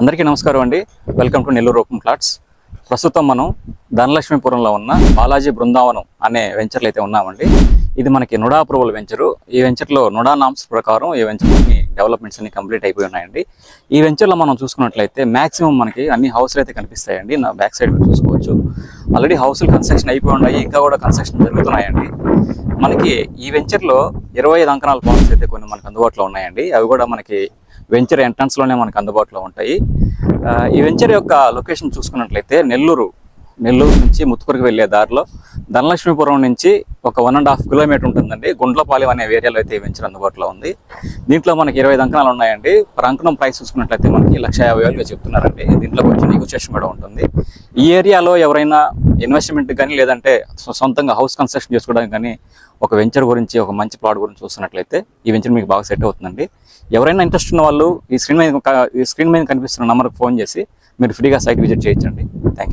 అందరికీ నమస్కారం అండి. Welcome to Nellore open plots. ప్రస్తుతం మనం ధనలక్ష్మీపురంలో ఉన్న బాలాజీ బృందావనం అనే వెంచర్లో అయితే ఉన్నామండి. ఇది మనకి నుడా అప్రూవల్ వెంచరు. ఈ వెంచర్లో నుడా నామ్స్ ప్రకారం ఈ వెంచర్ని డెవలప్మెంట్స్ అన్ని కంప్లీట్ అయిపోయి ఉన్నాయండి. ఈ వెంచర్లో మనం చూసుకున్నట్లయితే మాక్సిమం మనకి అన్ని హౌస్లు అయితే కనిపిస్తాయండి. నా బ్యాక్ సైడ్ మీరు చూసుకోవచ్చు. ఆల్రెడీ హౌస్లు కన్స్ట్రక్షన్ అయిపోయి ఉన్నాయి, ఇంకా కూడా కన్స్ట్రక్షన్ జరుగుతున్నాయండి. మనకి ఈ వెంచర్లో 25 అంకణాల ప్లాట్స్ అయితే కొన్ని మనకు అందుబాటులో ఉన్నాయండి. అవి కూడా మనకి వెంచర్ ఎంట్రన్స్లోనే మనకు అందుబాటులో ఉంటాయి. ఈ వెంచర్ యొక్క లొకేషన్ చూసుకున్నట్లయితే నెల్లూరు నుంచి ముత్తుకూరుకు వెళ్ళే దారిలో ధనలక్ష్మీపురం నుంచి ఒక 1.5 కిలోమీటర్ ఉంటుందండి. గుండ్లపాలెం అనే ఏరియాలో అయితే ఈ వెంచర్ అందుబాటులో ఉంది. దీంట్లో మనకి 25 అంకణాలు ఉన్నాయండి. పర్ అంకణం ప్రైస్ చూసుకున్నట్లయితే మనకి 1,50,000 చెప్తున్నారండి. దీంట్లో కొంచెం నెగోషియేషన్ కూడా ఉంటుంది. ఈ ఏరియాలో ఎవరైనా ఇన్వెస్ట్మెంట్ కానీ లేదంటే సొంతంగా హౌస్ కన్స్ట్రక్షన్ చేసుకోవడానికి కానీ ఒక వెంచర్ గురించి, ఒక మంచి ప్లాట్ గురించి చూస్తున్నట్లయితే ఈ వెంచర్ మీకు బాగా సెట్ అవుతుందండి. ఎవరైనా ఇంట్రెస్ట్ ఉన్న వాళ్ళు ఈ స్క్రీన్ మీద కనిపిస్తున్న నెంబర్కి ఫోన్ చేసి మీరు ఫ్రీగా సైట్ విజిట్ చేయొచ్చండి. Thank you.